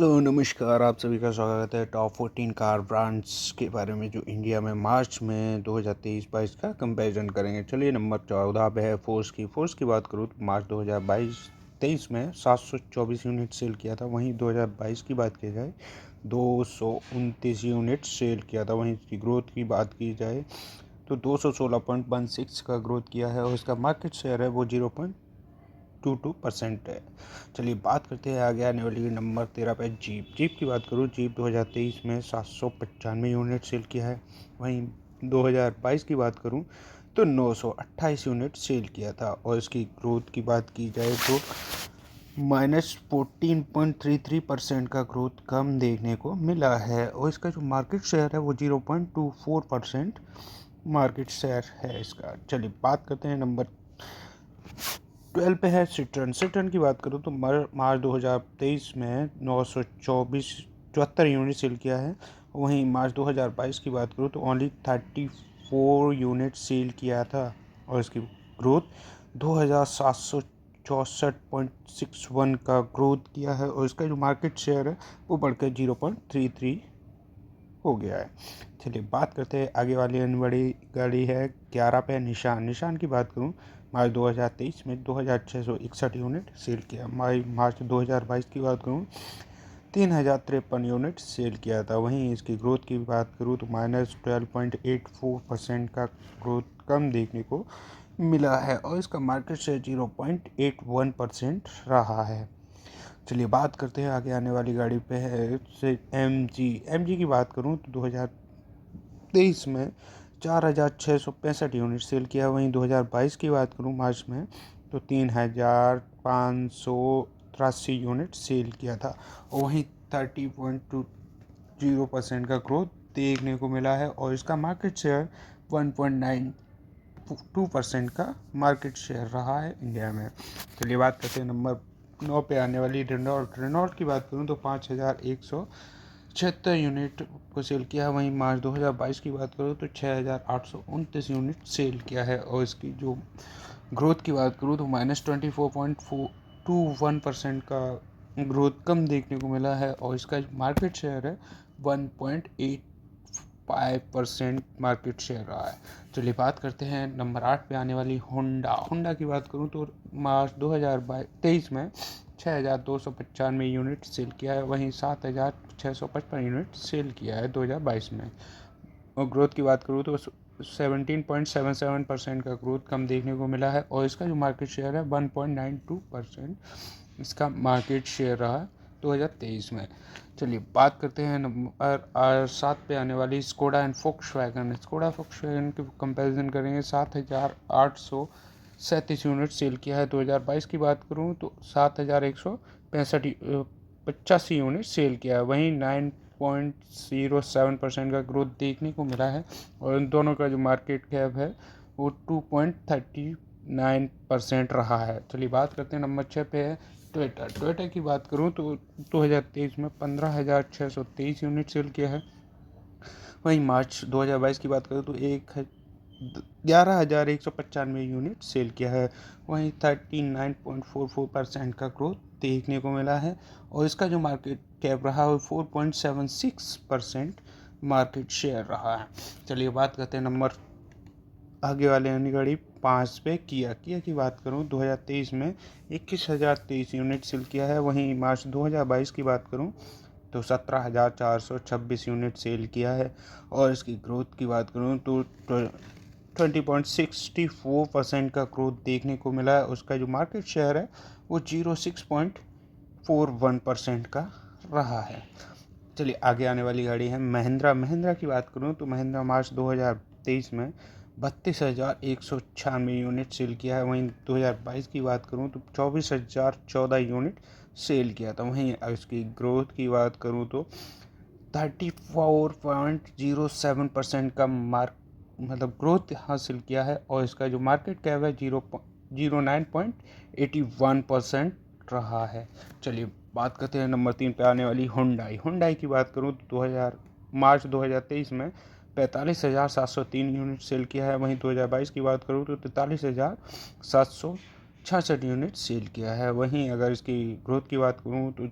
Hello नमस्कार, आप सभी का स्वागत है टॉप 14 कार ब्रांड्स के बारे में जो इंडिया में मार्च में 2023-22 का कंपैरिजन करेंगे। चलिए नंबर 14 पे है फोर्स की बात करूँ तो मार्च 2022-23 में 724 यूनिट सेल किया था। वहीं 2022 की बात की जाए 229 यूनिट सेल किया था। वहीं इसकी ग्रोथ की बात की जाए तो 216.16 का ग्रोथ किया है और इसका मार्केट शेयर है वो 0.22% है। चलिए बात करते हैं आगे आने वाली नंबर 13 पे जीप की बात करूँ। जीप 2023 में 795 यूनिट सेल किया है। वहीं 2022 की बात करूँ तो 928 यूनिट सेल किया था और इसकी ग्रोथ की बात की जाए तो -14.33% का ग्रोथ कम देखने को मिला है और इसका जो मार्केट शेयर है वो 0.24% मार्केट शेयर है इसका। चलिए बात करते हैं नंबर 12 पे है सिट्रन की बात करूँ तो मार्च 2023 में 974 यूनिट सेल किया है। वहीं मार्च 2022 की बात करूँ तो ओनली 34 यूनिट सेल किया था और इसकी ग्रोथ 2764.61 का ग्रोथ किया है और इसका जो मार्केट शेयर है वो बढ़कर 0.33 हो गया है। चलिए बात करते हैं आगे वाली बड़ी गाड़ी है 11 पे निशान की बात करूँ। मार्च 2023 में 2661 यूनिट सेल किया। मार्च 2022 की बात करूँ 3053 यूनिट सेल किया था। वहीं इसकी ग्रोथ की बात करूँ तो -12.84% का ग्रोथ कम देखने को मिला है और इसका मार्केट शेयर 0.81% रहा है। चलिए बात करते हैं आगे आने वाली गाड़ी पे है से एम जी की बात करूँ तो 2023 में 4665 यूनिट सेल किया। वहीं 2022 की बात करूँ मार्च में तो 3583 यूनिट सेल किया था और वहीं 30.20% का ग्रोथ देखने को मिला है और इसका मार्केट शेयर 1.92% का मार्केट शेयर रहा है इंडिया में। चलिए बात करते हैं नंबर 9 पे आने वाली रेनॉल्ट की बात करूँ तो 5176 यूनिट को सेल किया है। वहीं मार्च 2022 की बात करूँ तो 6829 यूनिट सेल किया है और इसकी जो ग्रोथ की बात करूँ तो -24.21% का ग्रोथ कम देखने को मिला है और इसका मार्केट शेयर है 1.85% मार्केट शेयर रहा है। चलिए बात करते हैं नंबर 8 पे आने वाली होंडा की बात करूं तो मार्च 2023 में 6295 यूनिट सेल किया है। वहीं 7655 यूनिट सेल किया है 2022 में और ग्रोथ की बात करूँ तो 17.77% का ग्रोथ कम देखने को मिला है और इसका जो मार्केट शेयर है 1.92% इसका मार्केट शेयर रहा 2023 में। चलिए बात करते हैं नंबर 7 पे आने वाली स्कोडा फोक्सवैगन की कंपैरिजन करेंगे। 7837 यूनिट सेल किया है। 2022 की बात करूँ तो 7165 यूनिट सेल किया है। वहीं 9.07% का ग्रोथ देखने को मिला है और इन दोनों का जो मार्केट कैप है वो 2.39% रहा है। चलिए बात करते हैं नंबर 6 पे है टोयोटा की बात करूँ तो 2023 में 15623 यूनिट सेल किया है। वहीं मार्च 2022 की बात करूँ तो 11,195 यूनिट सेल किया है। वहीं 39.44% का ग्रोथ देखने को मिला है और इसका जो मार्केट कैप रहा है 4.76% मार्केट शेयर रहा है। चलिए बात करते हैं नंबर आगे वाले यानी गाड़ी 5 पे किया की बात करूं 2023 में 21,023 यूनिट सेल किया है। वहीं मार्च 2022 की बात करूं तो 17,426 यूनिट सेल किया है और इसकी ग्रोथ की बात करूं तो 20.64% का ग्रोथ देखने को मिला है। उसका जो मार्केट शेयर है वो 0.641% का रहा है। चलिए आगे आने वाली गाड़ी है महिंद्रा की बात करूं तो महिंद्रा मार्च 2023 में 32,196 यूनिट सेल किया है। वहीं 2022 की बात करूं तो 24,014 यूनिट सेल किया था। वहीं इसकी ग्रोथ की बात करूं तो 34.07% का ग्रोथ हासिल किया है और इसका जो मार्केट कैप है 09.81% रहा है। चलिए बात करते हैं नंबर 3 पे आने वाली हुंडई की बात करूं तो मार्च 2023 में 45,703 यूनिट सेल किया है। वहीं 2022 की बात करूं तो 43,766 यूनिट सेल किया है। वहीं अगर इसकी ग्रोथ की बात करूं तो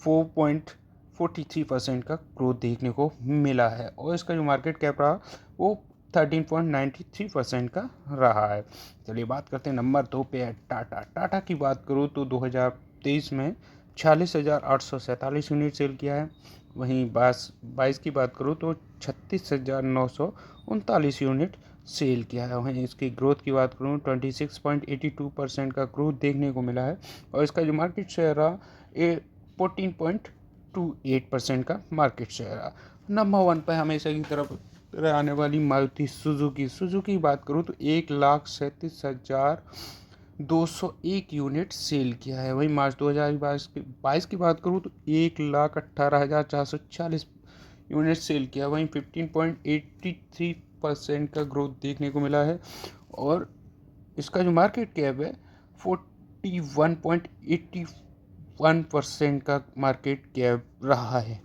4.43% का ग्रोथ देखने को मिला है और इसका जो मार्केट कैप रहा वो 13.93% का रहा है। चलिए बात करते हैं नंबर 2 पे है टाटा की बात करूँ तो 2023 में 46,847 यूनिट सेल किया है। वहीं 22 की बात करूँ तो 36,939 यूनिट सेल किया है। वहीं इसकी ग्रोथ की बात करूँ 26.82% का ग्रोथ देखने को मिला है और इसका जो मार्केट शेयर रहा 14.28% का मार्केट शेयर रहा। नंबर 1 पर हमेशा की तरफ आने वाली मारुति सुजुकी की बात करूँ तो 1,37,201 यूनिट सेल किया है। वहीं मार्च 2022 की बात करूँ तो 1,18,440 यूनिट सेल किया। वहीं 15.83% का ग्रोथ देखने को मिला है और इसका जो मार्केट कैप है 41.81% का मार्केट कैप रहा है।